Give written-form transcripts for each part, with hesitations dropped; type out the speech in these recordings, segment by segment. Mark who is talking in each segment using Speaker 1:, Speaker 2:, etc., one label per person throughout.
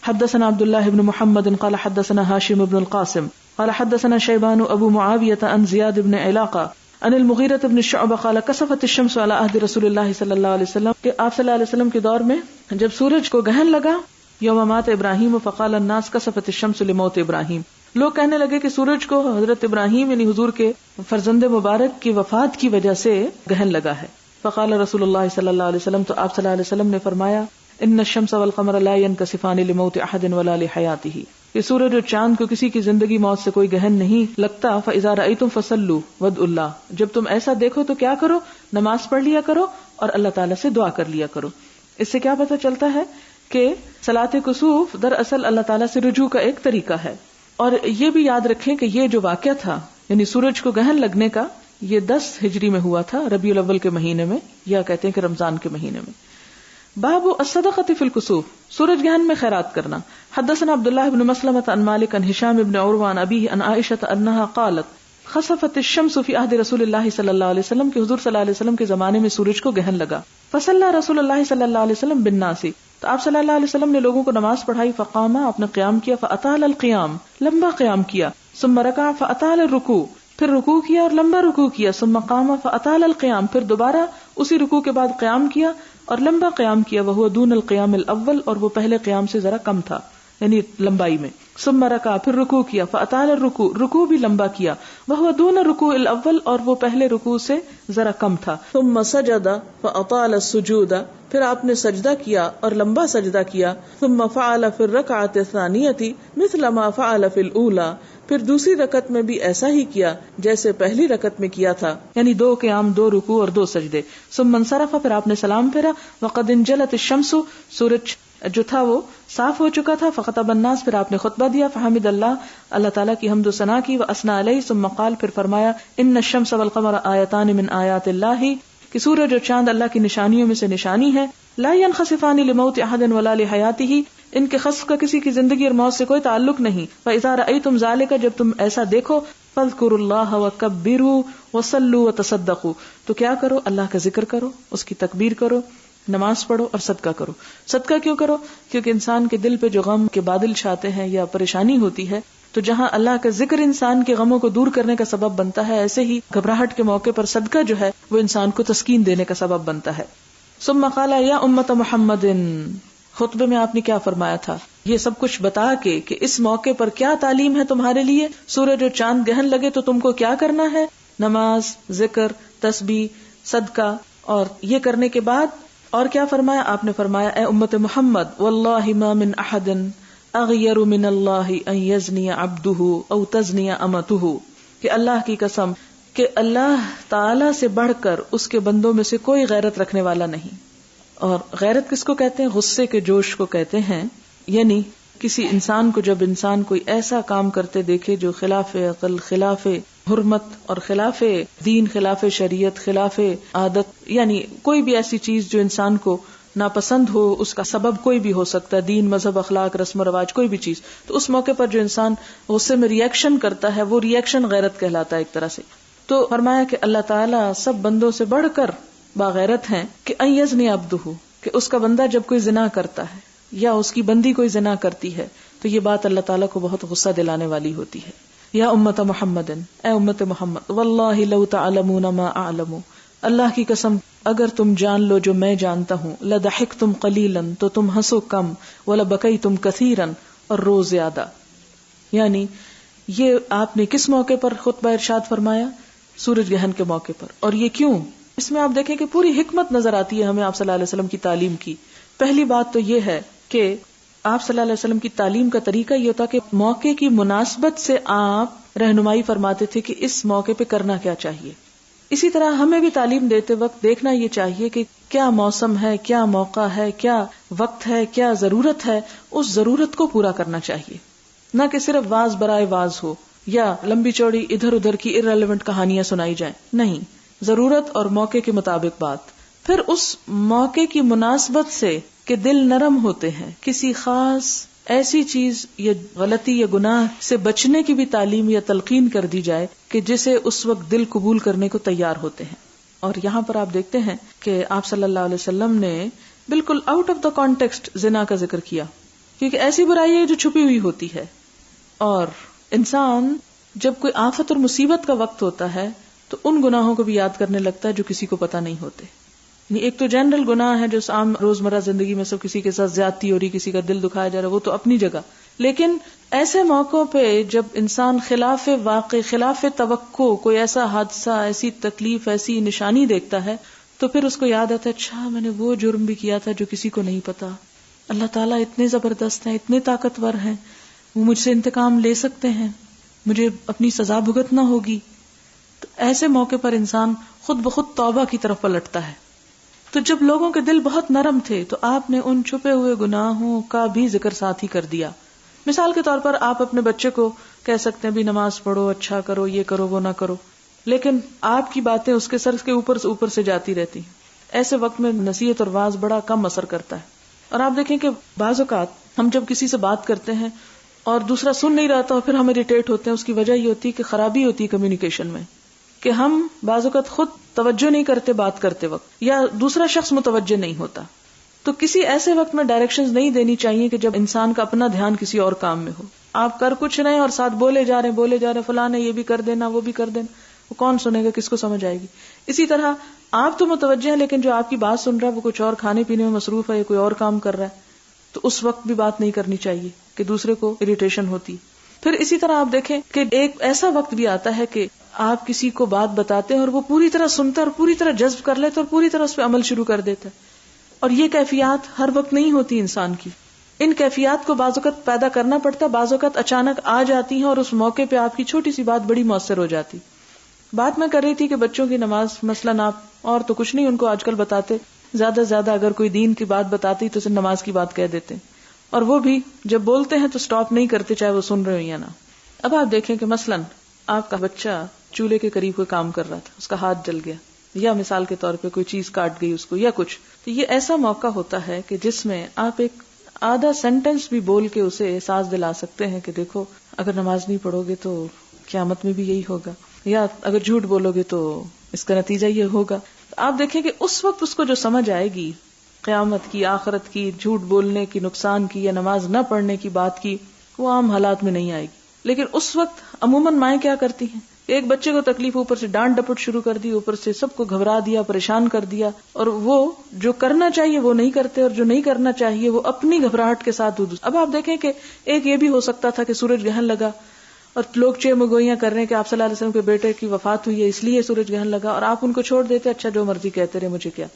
Speaker 1: حدثنا عبد الله بن محمد قال حدثنا هاشم بن القاسم قال حدثنا شيبان ابو معاوية عن زياد بن علاقة عن المغيرة بن شعبة قال كسفت الشمس على عهد رسول الله صلی اللہ علیہ وسلم کہ آپ صلی اللہ علیہ وسلم کے دور میں جب سورج کو گہن لگا یوم مات ابراہیم فقال الناس کسفت الشمس لموت ابراہیم، لوگ کہنے لگے کہ سورج کو حضرت ابراہیم یعنی حضور کے فرزند مبارک کی وفات کی وجہ سے گہن لگا ہے. فقال رسول اللہ صلی اللہ علیہ وسلم، تو آپ صلی اللہ علیہ وسلم نے فرمایا ان الشمس والقمر لا ينكسفان لموت احد ولا لحیاته، کہ سورج اور چاند کو کسی کی زندگی موت سے کوئی گہن نہیں لگتا. فاذا رأيتم فصلوا وادعوا اللہ، جب تم ایسا دیکھو تو کیا کرو، نماز پڑھ لیا کرو اور اللہ تعالیٰ سے دعا کر لیا کرو. اس سے کیا پتہ چلتا ہے کہ صلاۃ کسوف دراصل اللہ تعالیٰ سے رجوع کا ایک طریقہ ہے. اور یہ بھی یاد رکھیں کہ یہ جو واقعہ تھا یعنی سورج کو گہن لگنے کا، یہ 10 ہجری میں ہوا تھا، ربیع الاول کے مہینے میں، یا کہتے ہیں کہ رمضان کے مہینے میں. باب الصدقۃ فی الکسوف، سورج گہن میں خیرات کرنا. حدثنا عبداللہ بن مسلمۃ عن مالک عن ہشام بن عروہ عن ابیہ عن عائشہ انہا قالت خسفت الشمس فی عہد رسول اللہ صلی اللہ علیہ وسلم، کہ حضور صلی اللہ علیہ وسلم کے زمانے میں سورج کو گہن لگا. فصلی رسول اللہ صلی اللہ علیہ وسلم بالناس، تو آپ صلی اللہ علیہ وسلم نے لوگوں کو نماز پڑھائی. فقام، آپ نے قیام کیا. فاطال القیام، لمبا قیام کیا. ثم رکع فاطال الرکوع، پھر رکوع کیا اور لمبا رکوع کیا. ثم قام فاطال القیام، پھر دوبارہ اسی رکوع کے بعد قیام کیا اور لمبا قیام کیا. وہو دون القیام الاول، اور وہ پہلے قیام سے ذرا کم تھا یعنی لمبائی میں. ثم رکع، پھر رکوع کیا. فاطال الرکوع، رکوع بھی لمبا کیا. وہو دون الرکوع الاول، اور وہ پہلے رکوع سے ذرا کم تھا. ثم سجد فاطال السجود، پھر آپ نے سجدہ کیا اور لمبا سجدہ کیا. ثم فعل فی الرکعۃ الثانیۃ مثل ما فعل فی الاولی، پھر دوسری رکعت میں بھی ایسا ہی کیا جیسے پہلی رکعت میں کیا تھا، یعنی 2 قیام 2 رکوع اور 2 سجدے. ثم انصرف، پھر آپ نے سلام پھیرا. وقد انجلت الشمس، سورج جو تھا وہ صاف ہو چکا تھا. فخطب الناس، پھر آپ نے خطبہ دیا. فحمد اللہ، اللہ تعالیٰ کی حمد و ثنا کی. واثنى علیہ. ثم قال، پھر فرمایا ان الشمس والقمر آیتان من آیات اللہ، کہ سورج اور چاند اللہ کی نشانیوں میں سے نشانی ہے. لا ينخسفان لموت احد ولا لحیاته، ان کے خسف کا کسی کی زندگی اور موت سے کوئی تعلق نہیں. فاذا رأيتم ذلك، جب تم ایسا دیکھو، فاذكروا اللہ وکبروا وصلوا وتصدقوا، تو کیا کرو، اللہ کا ذکر کرو، اس کی تکبیر کرو، نماز پڑھو اور صدقہ کرو. صدقہ کیوں کرو؟ کیونکہ انسان کے دل پہ جو غم کے بادل چھاتے ہیں یا پریشانی ہوتی ہے، تو جہاں اللہ کا ذکر انسان کے غموں کو دور کرنے کا سبب بنتا ہے، ایسے ہی گھبراہٹ کے موقع پر صدقہ جو ہے وہ انسان کو تسکین دینے کا سبب بنتا ہے. ثم قال یا امت محمد، خطبے میں آپ نے کیا فرمایا تھا، یہ سب کچھ بتا کے کہ اس موقع پر کیا تعلیم ہے تمہارے لیے. سورج اور چاند گہن لگے تو تم کو کیا کرنا ہے، نماز، ذکر، تسبیح، صدقہ. اور یہ کرنے کے بعد اور کیا فرمایا، آپ نے فرمایا اے امت محمد واللہ ما من احد اغیر من اللہ ان یزنی عبدہ او تزنی امتہ، کہ اللہ کی قسم کہ اللہ تعالی سے بڑھ کر اس کے بندوں میں سے کوئی غیرت رکھنے والا نہیں. اور غیرت کس کو کہتے ہیں، غصے کے جوش کو کہتے ہیں. یعنی کسی انسان کو جب انسان کوئی ایسا کام کرتے دیکھے جو خلاف عقل، خلاف حرمت اور خلاف دین، خلاف شریعت، خلاف عادت، یعنی کوئی بھی ایسی چیز جو انسان کو ناپسند ہو، اس کا سبب کوئی بھی ہو سکتا ہے، دین، مذہب، اخلاق، رسم و رواج، کوئی بھی چیز، تو اس موقع پر جو انسان غصے میں ری ایکشن کرتا ہے وہ ری ایکشن غیرت کہلاتا ہے ایک طرح سے. تو فرمایا کہ اللہ تعالیٰ سب بندوں سے بڑھ کر باغیرت ہیں کہ ان یزنی عبدہ، کہ اس کا بندہ جب کوئی زنا کرتا ہے یا اس کی بندی کوئی زنا کرتی ہے تو یہ بات اللہ تعالیٰ کو بہت غصہ دلانے والی ہوتی ہے. یا امت محمد، اے امت محمد، واللہ لو تعلمون ما اعلم، اللہ کی قسم اگر تم جان لو جو میں جانتا ہوں، لضحکتم قلیلا، تو تم ہنسو کم، ولبکیتم کثیرا، اور رو زیادہ. یعنی یہ آپ نے کس موقع پر خطبہ ارشاد فرمایا، سورج گہن کے موقع پر. اور یہ کیوں، اس میں آپ دیکھیں کہ پوری حکمت نظر آتی ہے ہمیں آپ صلی اللہ علیہ وسلم کی تعلیم کی. پہلی بات تو یہ ہے کہ آپ صلی اللہ علیہ وسلم کی تعلیم کا طریقہ یہ ہوتا کہ موقع کی مناسبت سے آپ رہنمائی فرماتے تھے کہ اس موقع پہ کرنا کیا چاہیے. اسی طرح ہمیں بھی تعلیم دیتے وقت دیکھنا یہ چاہیے کہ کیا موسم ہے، کیا موقع ہے، کیا وقت ہے، کیا ضرورت ہے، اس ضرورت کو پورا کرنا چاہیے، نہ کہ صرف واز برائے واز ہو یا لمبی چوڑی ادھر ادھر کی ارریلیونٹ کہانیاں سنائی جائیں. نہیں، ضرورت اور موقع کے مطابق بات. پھر اس موقع کی مناسبت سے کہ دل نرم ہوتے ہیں، کسی خاص ایسی چیز یا غلطی یا گناہ سے بچنے کی بھی تعلیم یا تلقین کر دی جائے کہ جسے اس وقت دل قبول کرنے کو تیار ہوتے ہیں. اور یہاں پر آپ دیکھتے ہیں کہ آپ صلی اللہ علیہ وسلم نے بالکل آؤٹ آف دا کانٹیکسٹ زنا کا ذکر کیا. کیونکہ ایسی برائی ہے جو چھپی ہوئی ہوتی ہے. اور انسان جب کوئی آفت اور مصیبت کا وقت ہوتا ہے تو ان گناہوں کو بھی یاد کرنے لگتا ہے جو کسی کو پتہ نہیں ہوتے. ایک تو جنرل گناہ ہے جو عام روزمرہ زندگی میں سب کسی کے ساتھ زیادتی ہو رہی، کسی کا دل دکھایا جا رہا ہے، وہ تو اپنی جگہ. لیکن ایسے موقعوں پہ جب انسان خلاف واقع، خلاف توقع کوئی ایسا حادثہ، ایسی تکلیف، ایسی نشانی دیکھتا ہے تو پھر اس کو یاد آتا ہے اچھا میں نے وہ جرم بھی کیا تھا جو کسی کو نہیں پتا. اللہ تعالیٰ اتنے زبردست ہیں، اتنے طاقتور ہیں، وہ مجھ سے انتقام لے سکتے ہیں، مجھے اپنی سزا بھگتنا ہوگی. تو ایسے موقع پر انسان خود بخود توبہ کی طرف پلٹتا ہے. تو جب لوگوں کے دل بہت نرم تھے تو آپ نے ان چھپے ہوئے گناہوں کا بھی ذکر ساتھ ہی کر دیا. مثال کے طور پر آپ اپنے بچے کو کہہ سکتے ہیں بھی نماز پڑھو، اچھا کرو، یہ کرو، وہ نہ کرو، لیکن آپ کی باتیں اس کے سر کے اوپر سے جاتی رہتی ہیں. ایسے وقت میں نصیحت اور واعظ بڑا کم اثر کرتا ہے. اور آپ دیکھیں کہ بعض اوقات ہم جب کسی سے بات کرتے ہیں اور دوسرا سن نہیں رہتا اور پھر ہم اریٹیٹ ہوتے ہیں، اس کی وجہ یہ ہوتی ہے کہ خرابی ہوتی ہے کمیونیکیشن میں، کہ ہم بعض اوقات خود توجہ نہیں کرتے بات کرتے وقت، یا دوسرا شخص متوجہ نہیں ہوتا. تو کسی ایسے وقت میں ڈائریکشنز نہیں دینی چاہیے کہ جب انسان کا اپنا دھیان کسی اور کام میں ہو. آپ کر کچھ رہے ہیں اور ساتھ بولے جا رہے فلاں نے یہ بھی کر دینا، وہ بھی کر دینا، وہ کون سنے گا، کس کو سمجھ آئے گی. اسی طرح آپ تو متوجہ ہیں لیکن جو آپ کی بات سن رہا ہے وہ کچھ اور کھانے پینے میں مصروف ہے یا کوئی اور کام کر رہا ہے، تو اس وقت بھی بات نہیں کرنی چاہیے کہ دوسرے کو اریٹیشن ہوتی. پھر اسی طرح آپ دیکھیں کہ ایک ایسا وقت بھی آتا ہے کہ آپ کسی کو بات بتاتے ہیں اور وہ پوری طرح سنتا ہے اور پوری طرح جذب کر لیتا ہے اور پوری طرح اس پہ عمل شروع کر دیتا ہے. اور یہ کیفیات ہر وقت نہیں ہوتی انسان کی. ان کیفیات کو بعض اوقات پیدا کرنا پڑتا ہے، بعض اوقات اچانک آ جاتی ہیں اور اس موقع پہ آپ کی چھوٹی سی بات بڑی مؤثر ہو جاتی. بات میں کر رہی تھی کہ بچوں کی نماز مثلاً آپ اور تو کچھ نہیں ان کو آج کل بتاتے، زیادہ سے زیادہ اگر کوئی دین کی بات بتاتی تو صرف نماز کی بات کہہ دیتے ہیں، اور وہ بھی جب بولتے ہیں تو سٹاپ نہیں کرتے چاہے وہ سن رہے ہو یا نہ. اب آپ دیکھیں کہ مثلاً آپ کا بچہ چولہے کے قریب کوئی کام کر رہا تھا، اس کا ہاتھ جل گیا، یا مثال کے طور پہ کوئی چیز کاٹ گئی اس کو یا کچھ، تو یہ ایسا موقع ہوتا ہے کہ جس میں آپ ایک آدھا سینٹنس بھی بول کے اسے احساس دلا سکتے ہیں کہ دیکھو اگر نماز نہیں پڑھو گے تو قیامت میں بھی یہی ہوگا، یا اگر جھوٹ بولو گے تو اس کا نتیجہ یہ ہوگا. آپ دیکھیں کہ اس وقت اس کو جو سمجھ آئے گی قیامت کی، آخرت کی، جھوٹ بولنے کی نقصان کی یا نماز نہ پڑھنے کی بات کی، وہ عام حالات میں نہیں آئے گی. لیکن اس وقت عموماً مائیں کیا کرتی ہیں، ایک بچے کو تکلیف، اوپر سے ڈانٹ ڈپٹ شروع کر دی، اوپر سے سب کو گھبرا دیا، پریشان کر دیا، اور وہ جو کرنا چاہیے وہ نہیں کرتے اور جو نہیں کرنا چاہیے وہ اپنی گھبراہٹ کے ساتھ. اب آپ دیکھیں کہ ایک یہ بھی ہو سکتا تھا کہ سورج گرہن لگا اور لوگ چیمگوئیاں کر رہے ہیں کہ آپ صلی اللہ علیہ وسلم کے بیٹے کی وفات ہوئی ہے اس لیے سورج گرہن لگا، اور آپ ان کو چھوڑ دیتے، اچھا جو مرضی کہتے رہے مجھے کیا.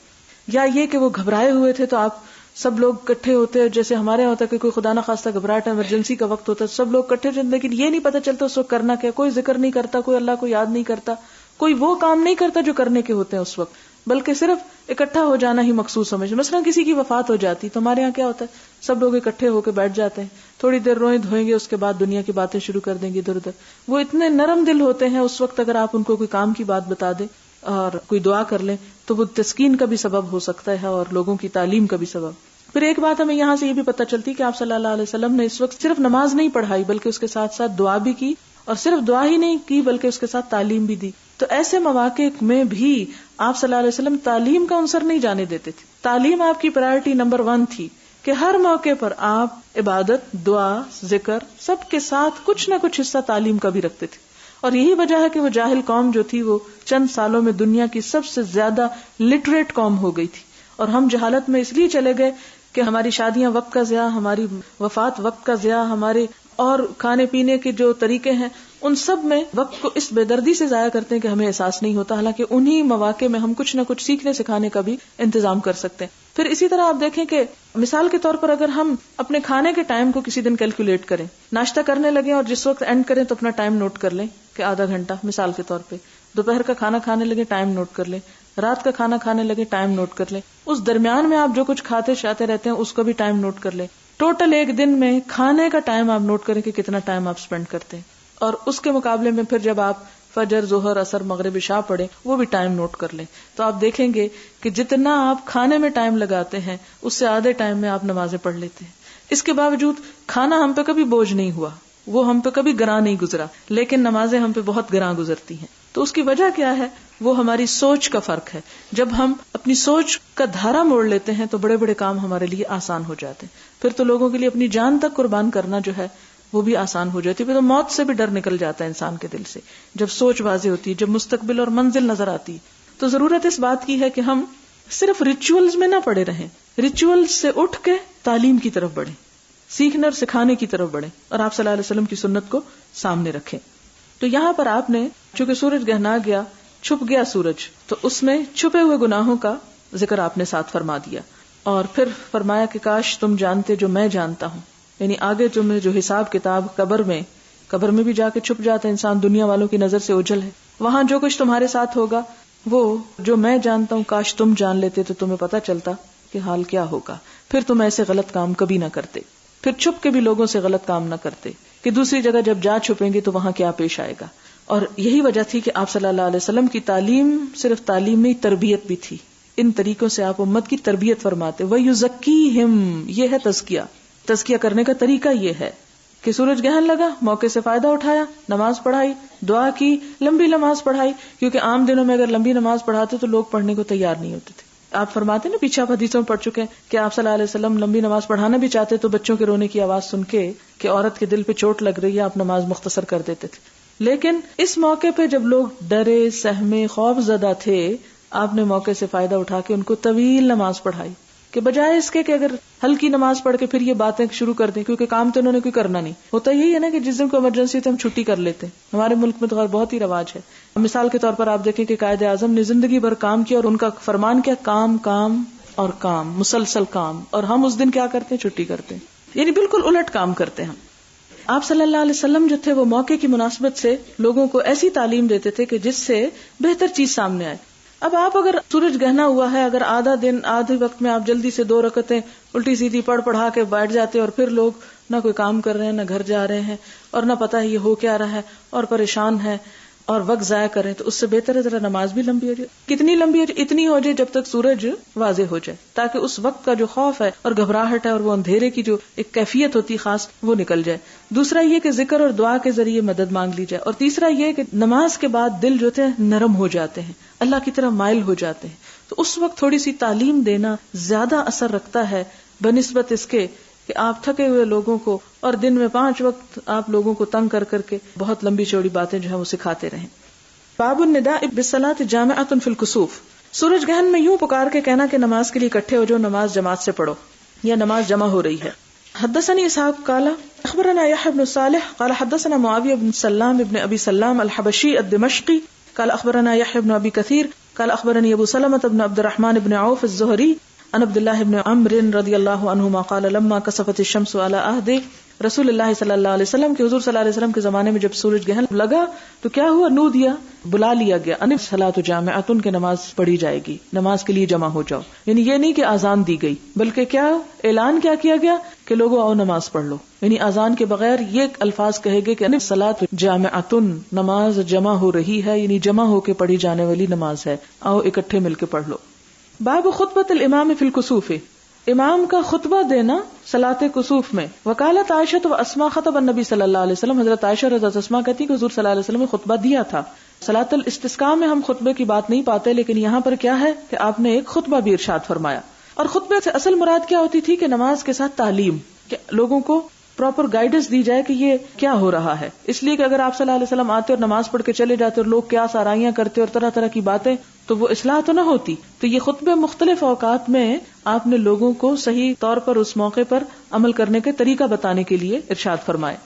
Speaker 1: یا یہ کہ وہ گھبرائے ہوئے تھے تو آپ سب لوگ اکٹھے ہوتے، جیسے ہمارے یہاں ہوتا ہے کہ کوئی خدا نہ خواستہ گھبراہٹ، ایمرجنسی کا وقت ہوتا ہے، سب لوگ اکٹھے ہوتے، لیکن یہ نہیں پتہ چلتا اس وقت کرنا کیا. کوئی ذکر نہیں کرتا، کوئی اللہ کو یاد نہیں کرتا، کوئی وہ کام نہیں کرتا جو کرنے کے ہوتے ہیں اس وقت، بلکہ صرف اکٹھا ہو جانا ہی مقصود سمجھ. مثلا کسی کی وفات ہو جاتی تو ہمارے یہاں کیا ہوتا ہے، سب لوگ اکٹھے ہو کے بیٹھ جاتے ہیں، تھوڑی دیر روئیں دھوئیں گے، اس کے بعد دنیا کی باتیں شروع کر دیں گے ادھر ادھر. وہ اتنے نرم دل ہوتے ہیں اس وقت، اگر آپ ان کو کوئی کام کی بات بتا دیں اور کوئی دعا کر لیں تو وہ تسکین کا بھی سبب ہو سکتا ہے اور لوگوں کی تعلیم کا بھی سبب. پھر ایک بات ہمیں یہاں سے یہ بھی پتہ چلتی کہ آپ صلی اللہ علیہ وسلم نے اس وقت صرف نماز نہیں پڑھائی بلکہ اس کے ساتھ ساتھ دعا بھی کی، اور صرف دعا ہی نہیں کی بلکہ اس کے ساتھ تعلیم بھی دی. تو ایسے مواقع میں بھی آپ صلی اللہ علیہ وسلم تعلیم کا عنصر نہیں جانے دیتے تھے. تعلیم آپ کی پرائرٹی نمبر 1 تھی کہ ہر موقع پر آپ عبادت، دعا، ذکر سب کے ساتھ کچھ نہ کچھ حصہ تعلیم کا بھی رکھتے تھے. اور یہی وجہ ہے کہ وہ جاہل قوم جو تھی وہ چند سالوں میں دنیا کی سب سے زیادہ لٹریٹ قوم ہو گئی تھی. اور ہم جہالت میں اس لیے چلے گئے کہ ہماری شادیاں وقت کا ضیاع، ہماری وفات وقت کا ضیاع، ہمارے اور کھانے پینے کے جو طریقے ہیں ان سب میں وقت کو اس بے دردی سے ضائع کرتے ہیں کہ ہمیں احساس نہیں ہوتا، حالانکہ انہی مواقع میں ہم کچھ نہ کچھ سیکھنے سکھانے کا بھی انتظام کر سکتے ہیں. پھر اسی طرح آپ دیکھیں کہ مثال کے طور پر اگر ہم اپنے کھانے کے ٹائم کو کسی دن کیلکولیٹ کریں، ناشتہ کرنے لگے اور جس وقت اینڈ کریں تو اپنا ٹائم نوٹ کر لیں کہ آدھا گھنٹہ مثال کے طور پہ، دوپہر کا کھانا کھانے لگے ٹائم نوٹ کر لیں، رات کا کھانا کھانے لگے ٹائم نوٹ کر لیں، اس درمیان میں آپ جو کچھ کھاتے شاتے رہتے ہیں اس کو بھی ٹائم نوٹ کر لیں. ٹوٹل ایک دن میں کھانے کا ٹائم آپ نوٹ کریں کہ کتنا ٹائم آپ سپینڈ کرتے ہیں، اور اس کے مقابلے میں پھر جب آپ فجر، ظہر، عصر، مغرب، عشاء پڑھیں وہ بھی ٹائم نوٹ کر لیں. تو آپ دیکھیں گے کہ جتنا آپ کھانے میں ٹائم لگاتے ہیں اس سے آدھے ٹائم میں آپ نمازیں پڑھ لیتے ہیں. اس کے باوجود کھانا ہم پہ کبھی بوجھ نہیں ہوا. وہ ہم پہ کبھی گراں نہیں گزرا، لیکن نمازیں ہم پہ بہت گراں گزرتی ہیں. تو اس کی وجہ کیا ہے؟ وہ ہماری سوچ کا فرق ہے. جب ہم اپنی سوچ کا دھارا موڑ لیتے ہیں تو بڑے بڑے کام ہمارے لیے آسان ہو جاتے ہیں. پھر تو لوگوں کے لیے اپنی جان تک قربان کرنا جو ہے وہ بھی آسان ہو جاتی ہے. پھر تو موت سے بھی ڈر نکل جاتا ہے انسان کے دل سے جب سوچ واضح ہوتی ہے، جب مستقبل اور منزل نظر آتی ہے. تو ضرورت اس بات کی ہے کہ ہم صرف ریچولز میں نہ پڑے رہیں، ریچولز سے اٹھ کے تعلیم کی طرف بڑھیں، سیکھنے اور سکھانے کی طرف بڑھیں، اور آپ صلی اللہ علیہ وسلم کی سنت کو سامنے رکھیں. تو یہاں پر آپ نے چونکہ سورج گہنا گیا، چھپ گیا سورج، تو اس میں چھپے ہوئے گناہوں کا ذکر آپ نے ساتھ فرما دیا، اور پھر فرمایا کہ کاش تم جانتے جو میں جانتا ہوں. یعنی آگے تمہیں جو حساب کتاب قبر میں بھی جا کے چھپ جاتا ہے انسان، دنیا والوں کی نظر سے اوجھل ہے. وہاں جو کچھ تمہارے ساتھ ہوگا وہ جو میں جانتا ہوں کاش تم جان لیتے تو تمہیں پتا چلتا کہ حال کیا ہوگا. پھر تم ایسے غلط کام کبھی نہ کرتے، پھر چھپ کے بھی لوگوں سے غلط کام نہ کرتے کہ دوسری جگہ جب جا چھپیں گے تو وہاں کیا پیش آئے گا. اور یہی وجہ تھی کہ آپ صلی اللہ علیہ وسلم کی تعلیم صرف تعلیم نہیں، تربیت بھی تھی. ان طریقوں سے آپ امت کی تربیت فرماتے. وَيُزَكِّيهِمْ، یہ ہے تزکیہ کرنے کا طریقہ. یہ ہے کہ سورج گہن لگا، موقع سے فائدہ اٹھایا، نماز پڑھائی، دعا کی، لمبی نماز پڑھائی، کیونکہ عام دنوں میں اگر لمبی نماز پڑھاتے تو لوگ پڑھنے کو تیار نہیں ہوتے تھے. آپ فرماتے نا، پیچھے آپ حدیثوں میں پڑھ چکے ہیں کہ آپ صلی اللہ علیہ وسلم لمبی نماز پڑھانا بھی چاہتے تو بچوں کے رونے کی آواز سن کے کہ عورت کے دل پہ چوٹ لگ رہی ہے آپ نماز مختصر کر دیتے تھے. لیکن اس موقع پہ جب لوگ ڈرے، سہمے، خوف زدہ تھے، آپ نے موقع سے فائدہ اٹھا کے ان کو طویل نماز پڑھائی، کہ بجائے اس کے کہ اگر ہلکی نماز پڑھ کے پھر یہ باتیں شروع کر دیں، کیونکہ کام تو انہوں نے کوئی کرنا نہیں ہوتا. یہی ہے نا کہ جس دن کو ایمرجنسی تو ہم چھٹی کر لیتے ہیں. ہمارے ملک میں تو بہت ہی رواج ہے. مثال کے طور پر آپ دیکھیں کہ قائد اعظم نے زندگی بھر کام کیا اور ان کا فرمان کیا؟ کام کام اور کام، مسلسل کام. اور ہم اس دن کیا کرتے ہیں؟ چھٹی کرتے ہیں. یعنی بالکل الٹ کام کرتے ہیں. آپ صلی اللہ علیہ وسلم جو تھے وہ موقع کی مناسبت سے لوگوں کو ایسی تعلیم دیتے تھے کہ جس سے بہتر چیز سامنے آئے. اب آپ اگر سورج گہنا ہوا ہے، اگر آدھا دن آدھے وقت میں آپ جلدی سے 2 رکعتیں الٹی سیدھی پڑھا کے بیٹھ جاتے اور پھر لوگ نہ کوئی کام کر رہے ہیں، نہ گھر جا رہے ہیں، اور نہ پتہ ہے یہ ہو کیا رہا ہے، اور پریشان ہے اور وقت ضائع کریں، تو اس سے بہتر ہے ذرا نماز بھی لمبی ہو جائے. کتنی لمبی ہو جائے؟ اتنی ہو جائے جب تک سورج واضح ہو جائے، تاکہ اس وقت کا جو خوف ہے اور گھبراہٹ ہے اور وہ اندھیرے کی جو ایک کیفیت ہوتی خاص وہ نکل جائے. دوسرا یہ کہ ذکر اور دعا کے ذریعے مدد مانگ لی جائے. اور تیسرا یہ کہ نماز کے بعد دل جو تھے نرم ہو جاتے ہیں، اللہ کی طرف مائل ہو جاتے ہیں. تو اس وقت تھوڑی سی تعلیم دینا زیادہ اثر رکھتا ہے بنسبت اس کے کہ آپ تھکے ہوئے لوگوں کو اور دن میں 5 وقت آپ لوگوں کو تنگ کر کے بہت لمبی چوڑی باتیں جو ہے وہ سکھاتے رہیں. باب النداء بالصلاة جامعۃ فی الکسوف. سورج گہن میں یوں پکار کے کہنا کہ نماز کے لیے اکٹھے ہو جاؤ، نماز جماعت سے پڑھو یا نماز جمع ہو رہی ہے. حدثني اسحاق قال اخبرنا يحيى بن صالح قال حدثنا معاوية بن سلام بن ابي سلام الحبشي الدمشقي قال اخبرنا يحيى بن ابي كثير قال اخبرني ابو سلمة بن عبد الرحمن بن عوف الزهري عن عبد الله بن عمرو رضي الله عنهما قال لما كسفت الشمس على عهد رسول اللہ صلی اللہ علیہ وسلم، کہ حضور صلی اللہ علیہ وسلم کے زمانے میں جب سورج گہن لگا تو کیا ہوا؟ نودیا، بلا لیا گیا، ان الصلاۃ جامعۃ، کہ نماز پڑھی جائے گی، نماز کے لیے جمع ہو جاؤ. یعنی یہ نہیں کہ آزان دی گئی، بلکہ کیا اعلان کیا گیا کہ لوگوں آؤ نماز پڑھ لو. یعنی آزان کے بغیر یہ الفاظ کہے گے کہ ان الصلاۃ جامعۃ، نماز جمع ہو رہی ہے، یعنی جمع ہو کے پڑھی جانے والی نماز ہے، آؤ اکٹھے مل کے پڑھ لو. باب خطبۃ الامام فی الکسوف، امام کا خطبہ دینا صلاۃ کسوف میں. وکالت عائشہ و اسماء خطب النبی صلی اللہ علیہ وسلم، حضرت عائشہ اور حضرت اسماء کہتی کہ حضور صلی اللہ علیہ وسلم نے خطبہ دیا تھا. صلاۃ الاستسقاء میں ہم خطبے کی بات نہیں پاتے، لیکن یہاں پر کیا ہے کہ آپ نے ایک خطبہ بھی ارشاد فرمایا. اور خطبے سے اصل مراد کیا ہوتی تھی کہ نماز کے ساتھ تعلیم، کہ لوگوں کو پراپر گائیڈنس دی جائے کہ یہ کیا ہو رہا ہے. اس لیے کہ اگر آپ صلی اللہ علیہ وسلم آتے اور نماز پڑھ کے چلے جاتے اور لوگ کیا سارائیاں کرتے اور طرح طرح کی باتیں، تو وہ اصلاح تو نہ ہوتی. تو یہ خطبے مختلف اوقات میں آپ نے لوگوں کو صحیح طور پر اس موقع پر عمل کرنے کے طریقہ بتانے کے لیے ارشاد فرمائے.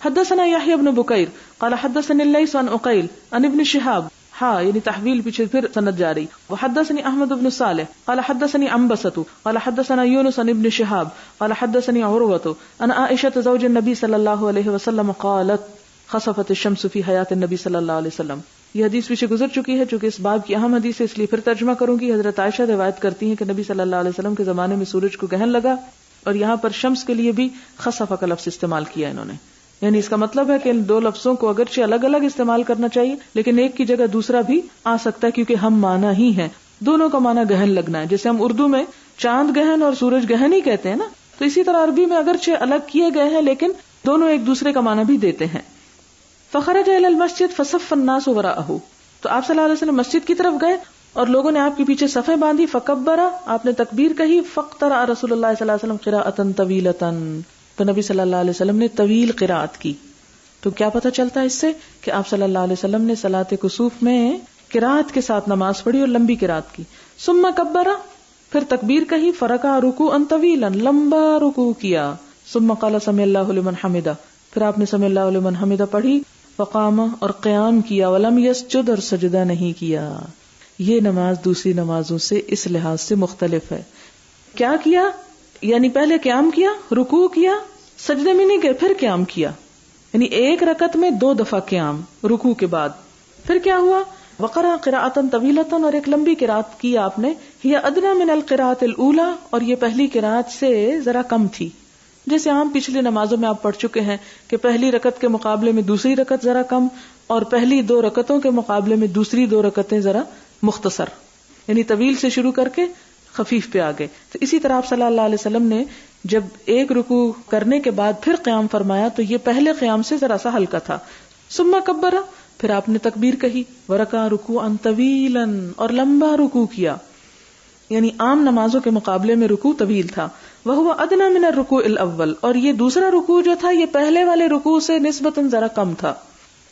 Speaker 1: حدثنا یحیی بن بکیر قال حدثنی اللیث عن عقیل عن ابن شہاب، یعنی تحویل پیچھے پھر سند جاری. وحدثني احمد بن صالح قال حدثني عنبسة قال حدثنا يونس عن ابن شهاب قال حدثني عروة عن عائشة زوج النبي صلى الله عليه وسلم قالت خسفت الشمس في حياة النبي صلى الله عليه وسلم. یہ حدیث پیچھے گزر چکی ہے چونکہ اس باب کی اہم حدیث ہے، اس لیے پھر ترجمہ کروں گی. حضرت عائشہ روایت کرتی ہیں کہ نبی صلی اللہ علیہ وسلم کے زمانے میں سورج کو گہن لگا، اور یہاں پر شمس کے لیے بھی خسف کا لفظ استعمال کیا انہوں نے. یعنی اس کا مطلب ہے کہ ان دو لفظوں کو اگرچہ الگ الگ استعمال کرنا چاہیے، لیکن ایک کی جگہ دوسرا بھی آ سکتا ہے، کیونکہ ہم معنی ہی ہیں. دونوں کا معنی گہن لگنا ہے. جیسے ہم اردو میں چاند گہن اور سورج گہن ہی کہتے ہیں نا، تو اسی طرح عربی میں اگرچہ الگ کیے گئے ہیں لیکن دونوں ایک دوسرے کا معنی بھی دیتے ہیں. فخرج الى المسجد فصف الناس وراءه، تو آپ صلی اللہ علیہ وسلم مسجد کی طرف گئے اور لوگوں نے آپ کے پیچھے صفیں باندھی. فکبر، آپ نے تکبیر کہی. فاقترأ رسول اللہ صلی اللہ علیہ وسلم قراءة طویلة، تو نبی صلی اللہ علیہ وسلم نے طویل قراءت کی. تو کیا پتہ چلتا ہے اس سے کہ آپ صلی اللہ علیہ وسلم نے صلاۃ کسوف میں قراءت کے ساتھ نماز پڑھی اور لمبی قراءت کی. ثم کبر، پھر تکبیر کہی. فرکع رکوعا طویلا، لمبا رکوع کیا. ثم قال سمع اللہ لمن حمدہ، پھر آپ نے سمع اللہ لمن حمدہ پڑھی. فقام، اور قیام کیا. ولم یسجد، اور سجدہ نہیں کیا. یہ نماز دوسری نمازوں سے اس لحاظ سے مختلف ہے. کیا کیا؟ یعنی پہلے قیام کیا، رکوع کیا، سجدے میں نہیں گئے، پھر قیام کیا. یعنی ایک رکعت میں 2 دفعہ قیام رکوع کے بعد. پھر کیا ہوا؟ وقرأ قراءۃ طویلۃ، اور ایک لمبی قراءت کی آپ نے. ہی ادنی من القراءۃ الاولی، اور یہ پہلی قراءت سے ذرا کم تھی. جیسے عام پچھلی نمازوں میں آپ پڑھ چکے ہیں کہ پہلی رکعت کے مقابلے میں دوسری رکعت ذرا کم، اور پہلی 2 رکعتوں کے مقابلے میں دوسری 2 رکعتیں ذرا مختصر، یعنی طویل سے شروع کر کے خفیف پہ آگے. تو اسی طرح آپ صلی اللہ علیہ وسلم نے جب ایک رکوع کرنے کے بعد پھر قیام فرمایا تو یہ پہلے قیام سے ذرا سا ہلکا تھا. ثم کبر، پھر آپ نے تکبیر کہی. ورکع رکوعا طویلا، اور لمبا رکوع کیا. یعنی عام نمازوں کے مقابلے میں رکوع طویل تھا. وہو ادنی من الرکوع الاول، اور یہ دوسرا رکوع جو تھا یہ پہلے والے رکوع سے نسبتاً ذرا کم تھا.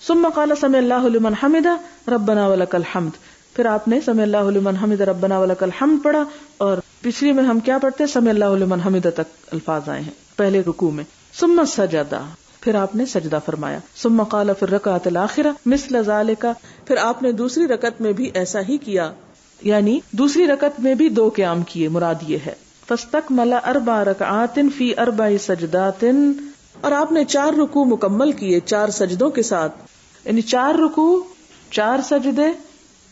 Speaker 1: ثم قال سمع اللہ لمن حمدہ ربنا ولک الحمد، پھر آپ نے سمع اللہ لمن حمدہ ربنا ولک الحمد پڑھا. اور پچھلی میں ہم کیا پڑھتے ہیں؟ سمع اللہ لمن حمدہ تک الفاظ آئے ہیں پہلے رکوع میں. ثم سجدہ، پھر آپ نے سجدہ فرمایا. ثم قال فی الرکعۃ الآخرہ مثل ذلک، پھر آپ نے دوسری رکعت میں بھی ایسا ہی کیا، یعنی دوسری رکعت میں بھی 2 قیام کیے. مراد یہ ہے فاستکمل 4 رکعات فی 4 سجدات، اور آپ نے 4 رکوع مکمل کیے 4 سجدوں کے ساتھ. یعنی 4 رکوع 4 سجدے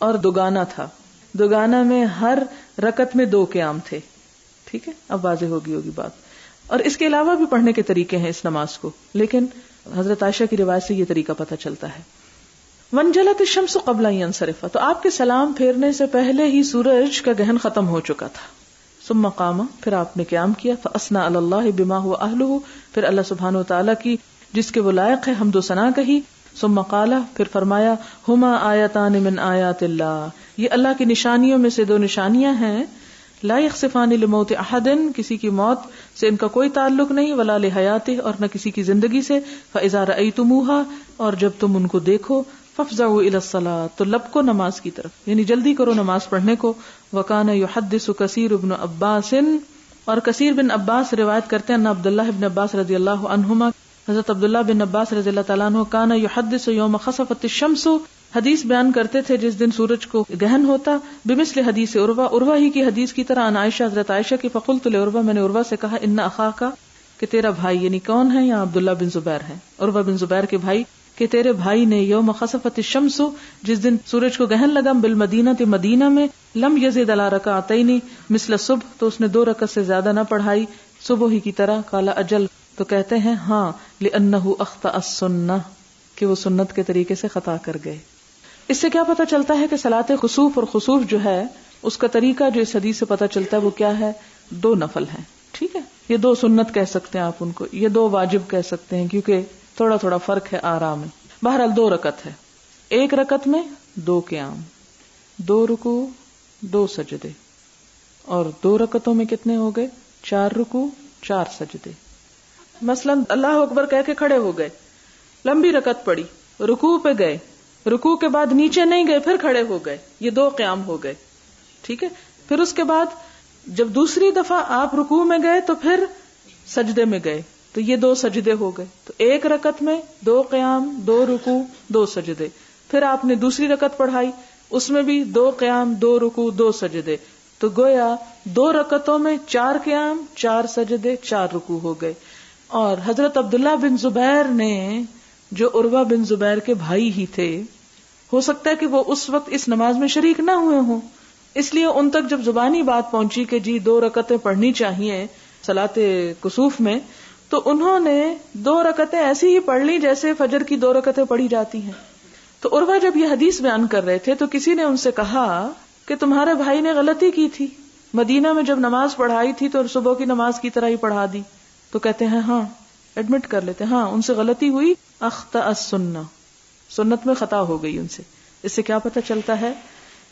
Speaker 1: اور دوگانہ تھا. دوگانہ میں ہر رکعت میں 2 قیام تھے. ٹھیک ہے، اب واضح ہوگی بات. اور اس کے علاوہ بھی پڑھنے کے طریقے ہیں اس نماز کو، لیکن حضرت عائشہ کی روایت سے یہ طریقہ پتہ چلتا ہے. وانجلت الشمس قبل ان ينصرف، تو آپ کے سلام پھیرنے سے پہلے ہی سورج کا گہن ختم ہو چکا تھا. ثم قام، پھر آپ نے قیام کیا. فاثنى على الله بما هو اهله، پھر اللہ سبحانہ وتعالی کی جس کے وہ لائق ہے حمد و ثنا کہی. ثم قال، پھر فرمایا ہما آیتان من آیات اللہ، یہ اللہ کی نشانیوں میں سے 2 نشانیاں ہیں. لا یخسفان لموت احد، کسی کی موت سے ان کا کوئی تعلق نہیں. ولا لحیاتہ، اور نہ کسی کی زندگی سے. فاذا رأیتموها، اور جب تم ان کو دیکھو. فافزعوا الى الصلاۃ، تو لپکو نماز کی طرف، یعنی جلدی کرو نماز پڑھنے کو. وکان یحدث کثیر بن عباس، اور کثیر بن عباس روایت کرتے ہیں ان عبداللہ بن عباس رضی اللہ عنہما، حضرت عبداللہ بن عباس رضی اللہ تعالیٰ عنہ، کان یحدث یوم خسفت الشمس، حدیث بیان کرتے تھے جس دن سورج کو گہن ہوتا. بمثل حدیث عروہ، عروہ ہی کی حدیث کی طرح. عن عائشہ، حضرت عائشہ کی. فقلت لعروہ، میں نے عروہ سے کہا ان اخاک، کہ تیرا بھائی، یعنی کون ہے؟ یہاں عبداللہ بن زبیر ہے، عروہ بن زبیر کے بھائی، کہ تیرے بھائی نے یوم خسفت الشمس، جس دن سورج کو گہن لگا، بالمدینہ، مدینہ میں، لم یزد علی رکعتین مثل الصبح، تو اس نے 2 رکعت سے زیادہ نہ پڑھائی صبح ہی کی طرح. قال اجل، تو کہتے ہیں ہاں، لأنہ اخطأ السنہ، کہ وہ سنت کے طریقے سے خطا کر گئے. اس سے کیا پتہ چلتا ہے کہ صلاۃ خسوف اور خسوف جو ہے اس کا طریقہ جو اس حدیث سے پتہ چلتا ہے وہ کیا ہے؟ 2 نفل ہیں. ٹھیک ہے، یہ 2 سنت کہہ سکتے ہیں آپ ان کو، یہ 2 واجب کہہ سکتے ہیں، کیونکہ تھوڑا تھوڑا فرق ہے آرام میں. بہرحال 2 رکعت ہے، ایک رکعت میں 2 قیام، 2 رکوع 2 سجدے، اور 2 رکعتوں میں کتنے ہو گئے؟ 4 رکوع 4 سجدے. مثلا اللہ اکبر کہہ کے کھڑے ہو گئے، لمبی رکعت پڑی، رکوع پہ گئے، رکوع کے بعد نیچے نہیں گئے، پھر کھڑے ہو گئے، یہ 2 قیام ہو گئے. ٹھیک ہے، پھر اس کے بعد جب دوسری دفعہ آپ رکوع میں گئے تو پھر سجدے میں گئے، تو یہ 2 سجدے ہو گئے. تو ایک رکعت میں 2 قیام 2 رکوع 2 سجدے. پھر آپ نے دوسری رکعت پڑھائی، اس میں بھی 2 قیام 2 رکوع 2 سجدے. تو گویا 2 رکعتوں میں 4 قیام 4 سجدے 4 رکوع ہو گئے. اور حضرت عبداللہ بن زبیر نے، جو عروہ بن زبیر کے بھائی ہی تھے، ہو سکتا ہے کہ وہ اس وقت اس نماز میں شریک نہ ہوئے ہوں، اس لیے ان تک جب زبانی بات پہنچی کہ جی 2 رکعتیں پڑھنی چاہیے صلاۃ کسوف میں، تو انہوں نے 2 رکعتیں ایسی ہی پڑھ لی جیسے فجر کی 2 رکعتیں پڑھی جاتی ہیں. تو عروہ جب یہ حدیث بیان کر رہے تھے تو کسی نے ان سے کہا کہ تمہارے بھائی نے غلطی کی تھی، مدینہ میں جب نماز پڑھائی تھی تو صبح کی نماز کی طرح ہی پڑھا دی، تو کہتے ہیں ہاں ایڈمٹ کر لیتے ہیں ہاں ان سے غلطی ہوئی، اخطأ السنہ، سنت میں خطا ہو گئی ان سے. اس سے کیا پتہ چلتا ہے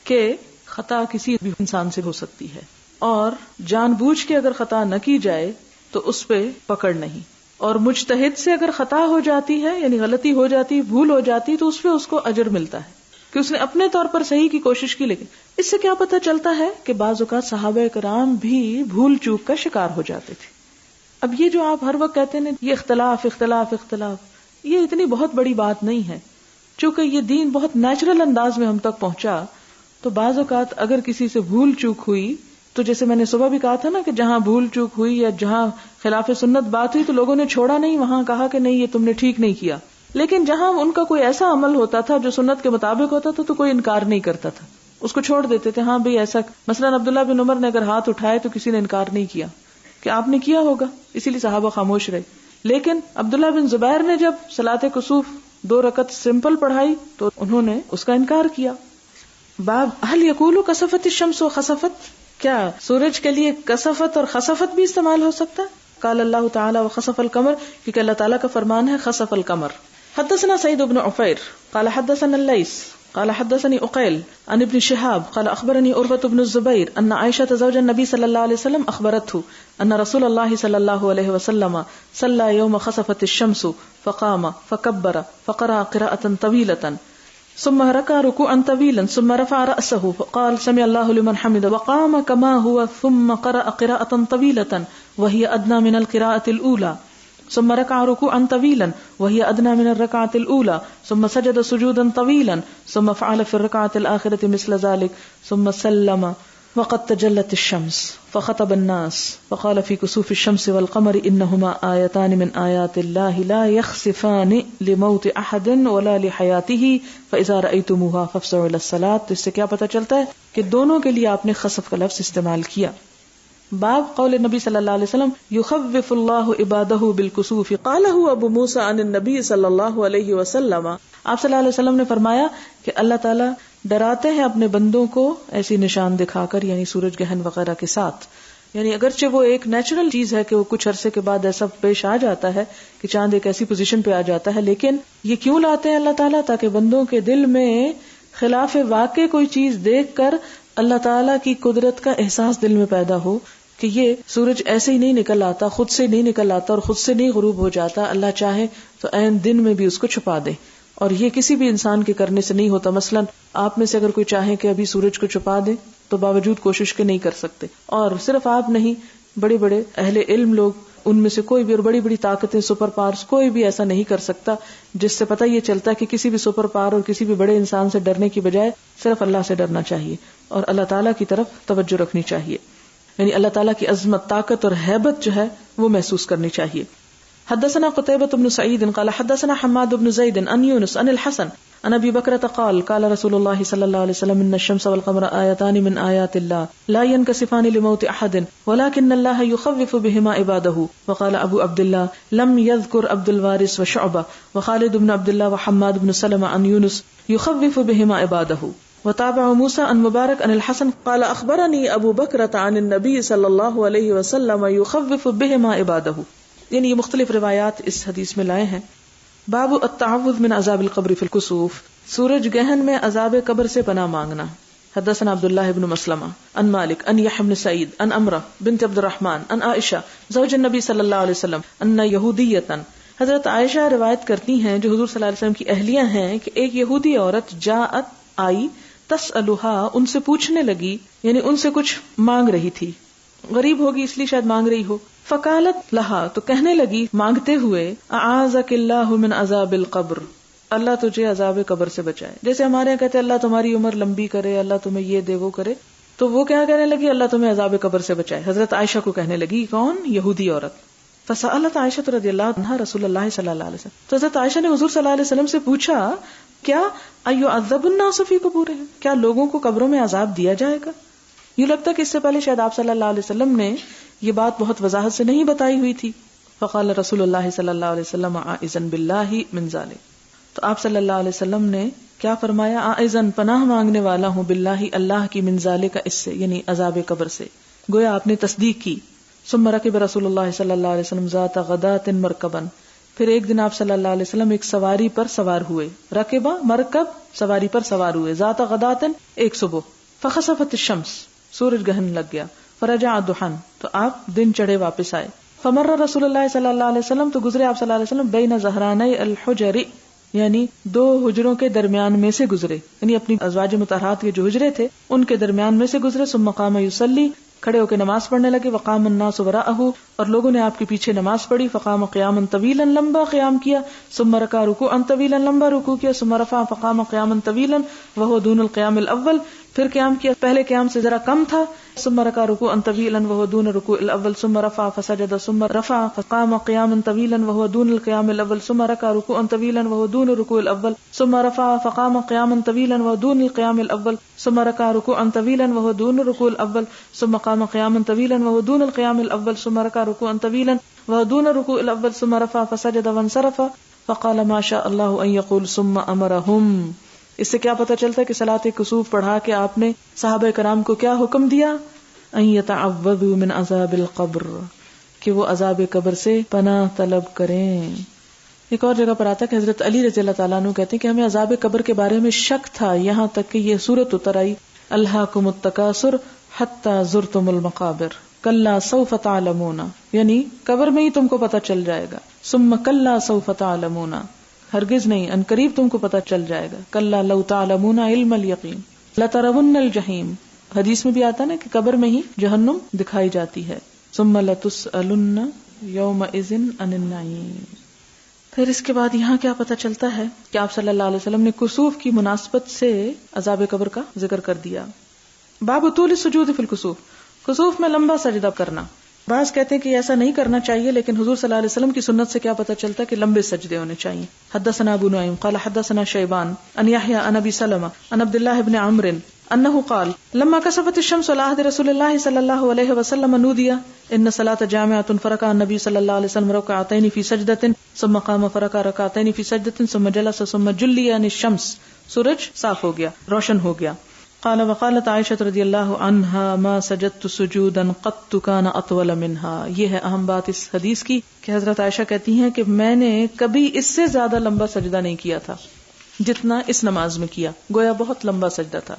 Speaker 1: کہ خطا کسی بھی انسان سے ہو سکتی ہے، اور جان بوجھ کے اگر خطا نہ کی جائے تو اس پہ پکڑ نہیں، اور مجتہد سے اگر خطا ہو جاتی ہے یعنی غلطی ہو جاتی، بھول ہو جاتی، تو اس پہ اس کو اجر ملتا ہے کہ اس نے اپنے طور پر صحیح کی کوشش کی. لیکن اس سے کیا پتہ چلتا ہے کہ بعض اوقات صحابہ کرام بھی بھول چوک کا شکار ہو جاتے تھے. اب یہ جو آپ ہر وقت کہتے ہیں یہ اختلاف اختلاف اختلاف، یہ اتنی بہت بڑی بات نہیں ہے. چونکہ یہ دین بہت نیچرل انداز میں ہم تک پہنچا، تو بعض اوقات اگر کسی سے بھول چوک ہوئی، تو جیسے میں نے صبح بھی کہا تھا نا کہ جہاں بھول چوک ہوئی یا جہاں خلاف سنت بات ہوئی تو لوگوں نے چھوڑا نہیں، وہاں کہا کہ نہیں یہ تم نے ٹھیک نہیں کیا. لیکن جہاں ان کا کوئی ایسا عمل ہوتا تھا جو سنت کے مطابق ہوتا تھا تو کوئی انکار نہیں کرتا تھا، اس کو چھوڑ دیتے تھے. ہاں بھئی ایسا، مثلا عبداللہ بن عمر نے اگر ہاتھ اٹھائے تو کسی نے انکار نہیں کیا کہ آپ نے کیا ہوگا، اسی لیے صحابہ خاموش رہے. لیکن عبداللہ بن زبیر نے جب صلاۃ کسوف 2 رکعت سمپل پڑھائی تو انہوں نے اس کا انکار کیا. باب هل يقول کسفت الشمس وخسفت، کیا سورج کے لیے کسفت اور خسفت بھی استعمال ہو سکتا ہے؟ قال اللہ تعالی وخسف القمر، کیونکہ اللہ تعالیٰ کا فرمان ہے خسف القمر. حدثنا سعید بن عفیر قال حدثنا الليث قال حدثني عقيل عن ابن شهاب قال اخبرني عروة بن الزبير ان عائشة زوج النبي صلى الله عليه وسلم اخبرته ان رسول الله صلى الله عليه وسلم صلى يوم خسفت الشمس فقام فكبر فقرأ قراءة طويلة ثم ركع ركوعا طويلا ثم رفع رأسه فقال سمع الله لمن حمده وقام كما هو ثم قرأ قراءة طويلة وهي أدنى من القراءة الأولى ثم ركع ركوعا طويلا وهي أدنى من الركعة الأولى ثم سجد سجودا طويلا ثم فعل في الركعة الآخرة مثل ذلك ثم سلم وقد تجلت الشمس فخطب الناس فقال في كسوف الشمس والقمر إنهما آيتان من آيات الله لا يخسفان لموت أحد ولا لحياته فإذا رأيتموها فافزعوا إلى الصلاة. تو اس سے کیا پتہ چلتا ہے کہ دونوں کے لیے آپ نے خسف کا لفظ استعمال کیا. باب قول نبی صلی اللہ علیہ وسلم یخوف اللہ عبادہ بالکسوف قالہ ابو موسیٰ عن النبی صلی اللہ علیہ وسلم. آپ صلی اللہ علیہ وسلم نے فرمایا کہ اللہ تعالیٰ ڈراتے ہیں اپنے بندوں کو ایسی نشان دکھا کر، یعنی سورج گرہن وغیرہ کے ساتھ. یعنی اگرچہ وہ ایک نیچرل چیز ہے کہ وہ کچھ عرصے کے بعد ایسا پیش آ جاتا ہے کہ چاند ایک ایسی پوزیشن پہ آ جاتا ہے، لیکن یہ کیوں لاتے ہیں اللہ تعالیٰ؟ تاکہ بندوں کے دل میں خلاف واقع کوئی چیز دیکھ کر اللہ تعالیٰ کی قدرت کا احساس دل میں پیدا ہو کہ یہ سورج ایسے ہی نہیں نکل آتا، خود سے نہیں نکل آتا اور خود سے نہیں غروب ہو جاتا، اللہ چاہے تو عین دن میں بھی اس کو چھپا دے. اور یہ کسی بھی انسان کے کرنے سے نہیں ہوتا. مثلا آپ میں سے اگر کوئی چاہے کہ ابھی سورج کو چھپا دے تو باوجود کوشش کے نہیں کر سکتے. اور صرف آپ نہیں، بڑے بڑے اہل علم لوگ، ان میں سے کوئی بھی، اور بڑی بڑی طاقتیں، سپر پاورز، کوئی بھی ایسا نہیں کر سکتا. جس سے پتہ یہ چلتا ہے کہ کسی بھی سپر پاور اور کسی بھی بڑے انسان سے ڈرنے کی بجائے صرف اللہ سے ڈرنا چاہیے اور اللہ تعالیٰ کی طرف توجہ رکھنی چاہیے. یعنی اللہ تعالیٰ کی عظمت، طاقت اور ہیبت جو ہے وہ محسوس کرنی چاہیے. حدثنا قتيبة بن سعيد قال حدثنا حماد بن زيد عن يونس عن الحسن عن ابي بكرة قال قال رسول الله صلى الله عليه وسلم ان الشمس والقمر آيتان من آيات الله لا ينكسفان لموت احد ولكن الله يخوف بهما عباده. وقال ابو عبد الله لم يذكر عبد الوارث وشعبة وخالد بن عبد الله وحماد بن سلمة عن يونس يخوف بهما عباده. وتابع موسى عن مبارك عن الحسن قال اخبرني ابو بكرة عن النبي صلى الله عليه وسلم يخوف بهما عباده. یعنی یہ مختلف روایات اس حدیث میں لائے ہیں. باب التعوذ من عذاب القبر فی الکسوف، سورج گہن میں عذاب قبر سے پناہ مانگنا. حدثنا عبد الله بن مسلمہ عن مالک عن یحیی بن سعید عن امرہ بنت عبد الرحمن عن عائشہ زوج النبی صلی اللہ علیہ وسلم ان یہودیۃ، حضرت عائشہ روایت کرتی ہیں جو حضور صلی اللہ علیہ وسلم کی اہلیہ ہیں کہ ایک یہودی عورت جاءت آئی، تسألها ان سے پوچھنے لگی، یعنی ان سے کچھ مانگ رہی تھی، غریب ہوگی اس لیے شاید مانگ رہی ہو. فقالت لہا تو کہنے لگی مانگتے ہوئے، اعاذک اللہ من عذاب القبر، اللہ تجھے عذاب قبر سے بچائے. جیسے ہمارے یہاں کہتے ہیں اللہ تمہاری عمر لمبی کرے، اللہ تمہیں یہ دے وہ کرے، تو وہ کیا کہنے لگی؟ اللہ تمہیں عذاب قبر سے بچائے. حضرت عائشہ کو کہنے لگی، کون؟ یہودی عورت. فسألت عائشہ رضی اللہ عنہا رسول اللہ صلی اللہ علیہ وسلم، تو حضرت عائشہ نے حضور صلی اللہ علیہ وسلم سے پوچھا، کیا ایعذب الناس فی قبورہم، کیا لوگوں کو قبروں میں عذاب دیا جائے گا؟ یہ لگتا ہے کہ اس سے پہلے شاید آپ صلی اللہ علیہ وسلم نے یہ بات بہت وضاحت سے نہیں بتائی ہوئی تھی. فقال رسول اللہ صلی اللہ علیہ وسلم اعوذ باللہ من ذلک، تو آپ صلی اللہ علیہ وسلم نے کیا فرمایا؟ اعوذ پناہ مانگنے والا ہوں باللہ اللہ کی، من ذلک اس سے، یعنی عذاب قبر سے. گویا آپ نے تصدیق کی. ثم رکب رسول اللہ صلی اللہ علیہ وسلم ذات غدات مرکبا، پھر ایک دن آپ صلی اللہ علیہ وسلم ایک سواری پر سوار ہوئے. رکبا مرکب، سواری پر سوار ہوئے. ذات غدات ایک صبح. فخسفت الشمس، سورج گہن لگ گیا. فرجع ضحی، تو آپ دن چڑھے واپس آئے. فمر رسول اللہ صلی اللہ علیہ وسلم، تو گزرے آپ صلی اللہ علیہ وسلم بین ظہراني الحجر، یعنی دو حجروں کے درمیان میں سے گزرے، یعنی اپنی ازواج مطہرات کے جو حجرے تھے ان کے درمیان میں سے گزرے. ثم قام يصلي، کھڑے ہو کے نماز پڑھنے لگے. وقام الناس وراءه، اور لوگوں نے آپ کے پیچھے نماز پڑھی. فقام قیاما طویلا، لمبا قیام کیا. ثم رکع رکوعا طویلا، لمبا رکوع کیا. ثم رفع فقام قیاما طویلا وهو دون القیام الاول، پھر قیام کیا پہلے قیام سے ذرا کم تھا. ثم رکع رکوعا طویلا وهو دون الركوع الاول. ثم رفع فسجد. ثم رفع فقام قیاما طویلا وهو دون القیام الاول. ثم رکع رکوعا طویلا وهو دون الركوع الاول. ثم رفع فقام قیاما طویلا وهو دون القیام الاول. ثم رکع رکوعا طویلا وهو دون الركوع الاول. ثم قام قیاما طویلا وهو دون القیام الاول. ثم رکع رکوعا طویلا وهو دون الركوع الاول. ثم رفع فسجد وانصرف فقال ما شاء الله ان يقول ثم امرهم. اس سے کیا پتہ چلتا ہے کہ صلاۃ کسوف پڑھا کے آپ نے صحابہ کرام کو کیا حکم دیا؟ ان يتعوذوا من عذاب القبر، کہ وہ عذاب قبر سے پناہ طلب کریں. ایک اور جگہ پر آتا ہے کہ حضرت علی رضی اللہ تعالیٰ عنہ کہتے ہیں کہ ہمیں عذاب قبر کے بارے میں شک تھا یہاں تک کہ یہ سورت اتر آئی، الہاکم التکاثر حتی زرتم المقابر کلا سوف تعلمون، یعنی قبر میں ہی تم کو پتہ چل جائے گا. ثم کلا سوف تعلمون، ہرگز نہیں، ان قریب تم کو پتہ چل جائے گا. کلا لو تعلمون علم الیقین لترون الجحیم، حدیث میں بھی آتا نا کہ قبر میں ہی جہنم دکھائی جاتی ہے. ثم لتسألن یومئذ عن النعیم. پھر اس کے بعد یہاں کیا پتہ چلتا ہے کہ آپ صلی اللہ علیہ وسلم نے کسوف کی مناسبت سے عذاب قبر کا ذکر کر دیا. باب طول السجود فی الکسوف، کسوف میں لمبا سجدہ کرنا. بعض کہتے ہیں کہ ایسا نہیں کرنا چاہیے، لیکن حضور صلی اللہ علیہ وسلم کی سنت سے کیا پتہ چلتا ہے کہ لمبے سجدے ہونے چاہیے. حدثنا ابو نعیم قال حدثنا شیبان عن یحیی عن ابی سلمہ عن عبد اللہ بن عمرو انه قال لما كسفت الشمس على عهد رسول الله صلى الله عليه وسلم نودي ان الصلاة جامعة فركع النبي صلى الله عليه وسلم ركعتين في سجدة ثم قام فركع ركعتين في سجدة ثم جلس ثم جلي عن الشمس. سورج صاف ہو گیا، روشن ہو گیا. قال وقالت عائشة رضی اللہ عنها ما سجدت سجودا قط كان اطول منها. یہ ہے اہم بات اس حدیث کی کہ حضرت عائشہ کہتی ہیں کہ میں نے کبھی اس سے زیادہ لمبا سجدہ نہیں کیا تھا جتنا اس نماز میں کیا، گویا بہت لمبا سجدہ تھا.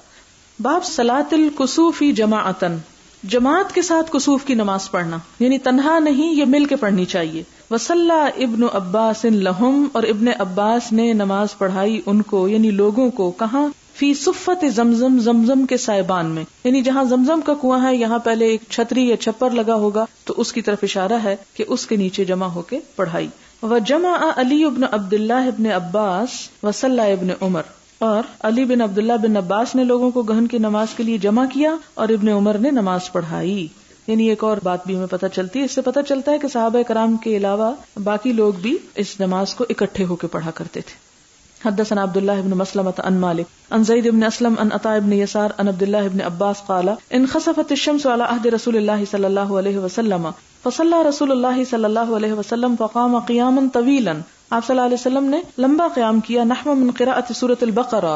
Speaker 1: باب صلاۃ الکسوف جماعتن، جماعت کے ساتھ کسوف کی نماز پڑھنا، یعنی تنہا نہیں، یہ مل کے پڑھنی چاہیے. وصلی ابن عباس لہم، اور ابن عباس نے نماز پڑھائی ان کو، یعنی لوگوں کو. کہاں؟ فی صفت زمزم، زمزم کے سائبان میں، یعنی جہاں زمزم کا کنواں ہے یہاں پہلے ایک چھتری یا چھپر لگا ہوگا تو اس کی طرف اشارہ ہے کہ اس کے نیچے جمع ہو کے پڑھائی. وجمع علی بن عبد اللہ ابن عباس وصلی ابن عمر، اور علی بن عبداللہ بن عباس نے لوگوں کو گہن کی نماز کے لیے جمع کیا اور ابن عمر نے نماز پڑھائی. یعنی ایک اور بات بھی ہمیں پتہ چلتی ہے، اس سے پتہ چلتا ہے کہ صحابہ کرام کے علاوہ باقی لوگ بھی اس نماز کو اکٹھے ہو کے پڑھا کرتے تھے. حدثنا عبد الله بن مسلمة عن مالك عن زید بن اسلم عن عطاء بن يسار عن عبد الله بن عباس قال انخسفت الشمس على عهد رسول الله صلى الله عليه وسلم فصلى رسول الله صلى الله عليه وسلم فقام قياما طويلا. آپ صلی اللہ علیہ وسلم نے لمبا قیام کیا، نحو من قراءۃ سورۃ البقرہ،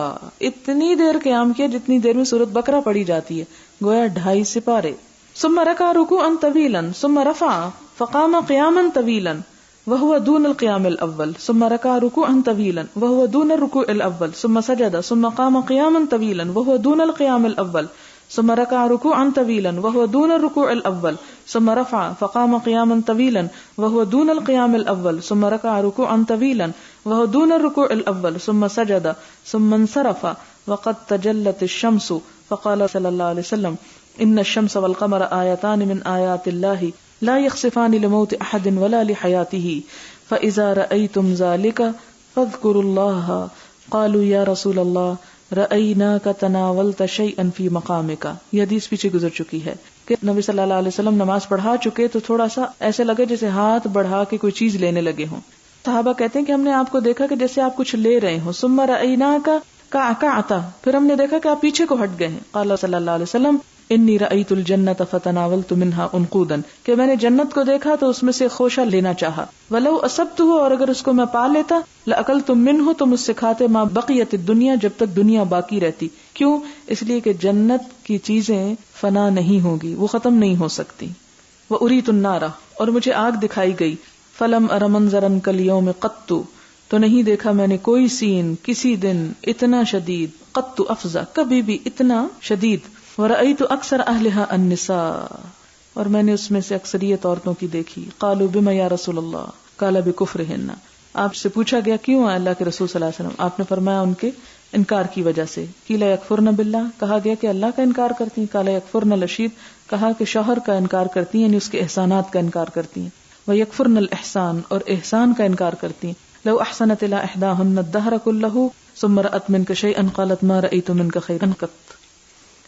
Speaker 1: اتنی دیر قیام کیا جتنی دیر میں سورۃ بقرہ پڑھی جاتی ہے، گویا 2.5 سپارے. ثم رکع رکوعا طویلا ثم رفع فقام قیاما طویلا وهو دون القيام الاول ثم ركع ركوعا طويلا وهو دون الركوع الاول ثم سجد ثم قام قياما طويلا وهو دون القيام الاول ثم ركع ركوعا طويلا وهو دون الركوع الاول ثم رفع فقام قياما طويلا وهو دون القيام الاول ثم ركع ركوعا طويلا وهو دون الركوع الاول ثم سجد ثم انصرف وقد تجلت الشمس فقال صلى الله عليه وسلم ان الشمس والقمر آيتان من آيات الله لا يخسفان لموت احد ولا لحياته فاذا رايتم ذلك فاذكروا الله. قالوا يا رسول الله رأيناك تناولت شيئا في مقامك. یہ حدیث پیچھے گزر چکی ہے کہ نبی صلی اللہ علیہ وسلم نماز پڑھا چکے تو تھوڑا سا ایسے لگے جیسے ہاتھ بڑھا کے کوئی چیز لینے لگے ہوں. صحابہ کہتے ہیں کہ ہم نے آپ کو دیکھا کہ جیسے آپ کچھ لے رہے ہوں. ثم رأيناك كعكعت، پھر ہم نے دیکھا کہ آپ پیچھے کو ہٹ گئے ہیں. قال صلی اللہ علیہ وسلم انی رأیت الجنت فتناولت منها انقودا، کہ میں نے جنت کو دیکھا تو اس میں سے خوشہ لینا چاہا، ولو اصبتہ، اور اگر اس کو میں پا لیتا، لأکلتم منہ، تو مجھ سے کھاتے، ما بقیت الدنیا، جب تک دنیا باقی رہتی. کیوں؟ اس لیے کہ جنت کی چیزیں فنا نہیں ہوگی، وہ ختم نہیں ہو سکتی. وأریت النار، اور مجھے آگ دکھائی گئی. فلم ار منظرا کالیوم قط، تو نہیں دیکھا میں نے کوئی سین کسی دن اتنا شدید، قط افزا، کبھی بھی اتنا شدید. ورأیت اکثر اہلها النساء، اور میں نے اس میں سے اکثریت عورتوں کی دیکھی. قالوا بما یا رسول اللہ، قال بکفرہن. آپ سے پوچھا گیا کیوں ہے اللہ کے رسول صلی اللہ علیہ وسلم، آپ نے فرمایا ان کے انکار کی وجہ سے. قیل یکفرن باللہ، کہا گیا کہ اللہ کا انکار کرتی ہیں. قال یکفرن العشیر، کہا کہ شوہر کا انکار کرتی ہیں، یعنی اس کے احسانات کا انکار کرتی ہیں. ویکفرن الاحسان، اور احسان کا انکار کرتی ہیں. لو احسنت الى احداهن الدهر كله ثم رأت منك شيئا قالت ما رأيت منك خيرا قط.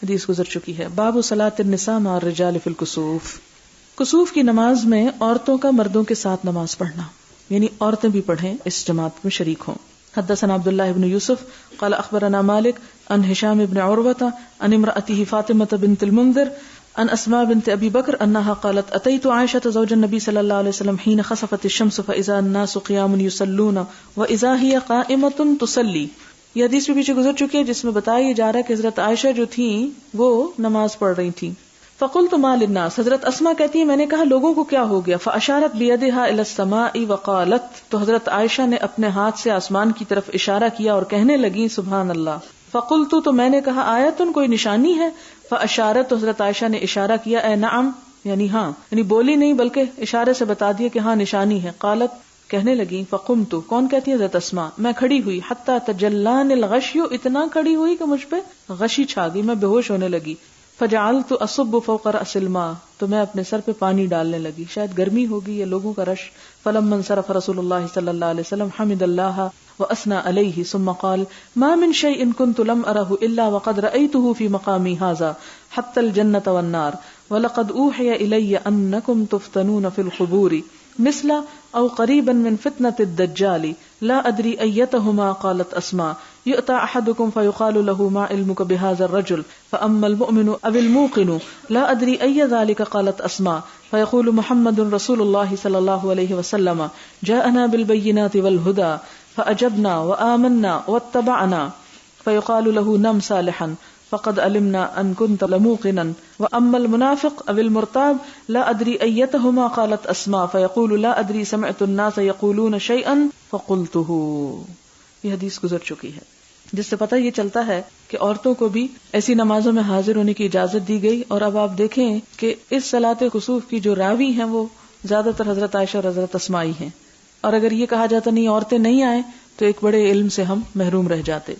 Speaker 1: حدیث گزر چکی ہے. باب صلاۃ النساء مع الرجال فی الکسوف. کسوف کی نماز میں عورتوں کا مردوں کے ساتھ نماز پڑھنا، یعنی عورتیں بھی پڑھیں، اس جماعت میں شریک ہوں. حدثنا عبداللہ بن یوسف قال اخبرنا مالک عن ہشام بن عروة عن امرأته فاطمة بنت المنذر عن اسماء بنت ابی بکر انها قالت اتیت عائشة زوج النبی صلی اللہ علیہ وسلم حين خسفت الشمس فاذا الناس قیام يصلون واذا هي قائمة تصلی. یہ حدیث بھی پیچھے گزر چکی ہے جس میں بتایا جا رہا ہے کہ حضرت عائشہ جو تھیں وہ نماز پڑھ رہی تھیں. فقلت ما للناس، حضرت اسماء کہتی ہیں میں نے کہا لوگوں کو کیا ہو گیا. فاشارت بیدها الى السماء وقالت، تو حضرت عائشہ نے اپنے ہاتھ سے آسمان کی طرف اشارہ کیا اور کہنے لگی سبحان اللہ. فقلت، تو میں نے کہا آیتن، کوئی نشانی ہے. فاشارت، تو حضرت عائشہ نے اشارہ کیا، اے نعم، یعنی ہاں، یعنی بولی نہیں بلکہ اشارے سے بتا دیا کہ ہاں نشانی ہے. قالت، کہنے لگی، فقمت، کون کہتی ہے؟ حضرت اسماء. میں کھڑی ہوئی، حتی تجلان الغشی، اتنا کھڑی ہوئی کہ مجھ پہ غشی چھا گئی، میں بے ہوش ہونے لگی. فجعلت اصب فوق رأس الماء، تو میں اپنے سر پہ پانی ڈالنے لگی، شاید گرمی ہوگی یا لوگوں کا رش. فلما انصرف رسول اللہ صلی اللہ علیہ وسلم حمد اللہ واثنى علیہ ثم قال ما من شيء كنت لم اره الا وقد رأيته في مقامي هذا حتى الجنة والنار ولقد اوحي الي انكم تفتنون في القبور مثل او قريبا من فتنة الدجال لا ادري ايتهما. قالت اسماء يؤتى احدكم فيقال له ما علمك بهذا الرجل فاما المؤمن او الموقن لا ادري اي ذلك. قالت اسماء فيقول محمد رسول الله صلى الله عليه وسلم جاءنا بالبينات والهدى فأجبنا وآمنا واتبعنا فيقال له نم صالحا فقد علمنا ان كنت لموقنا واما المنافق او المرتاب لا ادري ايتهما. قالت اسماء فيقول لا ادري سمعت الناس يقولون شيئا فقلته. یہ حدیث گزر چکی ہے جس سے پتہ یہ چلتا ہے کہ عورتوں کو بھی ایسی نمازوں میں حاضر ہونے کی اجازت دی گئی. اور اب آپ دیکھیں کہ اس صلاۃ کسوف کی جو راوی ہیں وہ زیادہ تر حضرت عائشہ اور حضرت اسماء ہی ہیں. اور اگر یہ کہا جاتا نہیں عورتیں نہیں آئیں تو ایک بڑے علم سے ہم محروم رہ جاتے.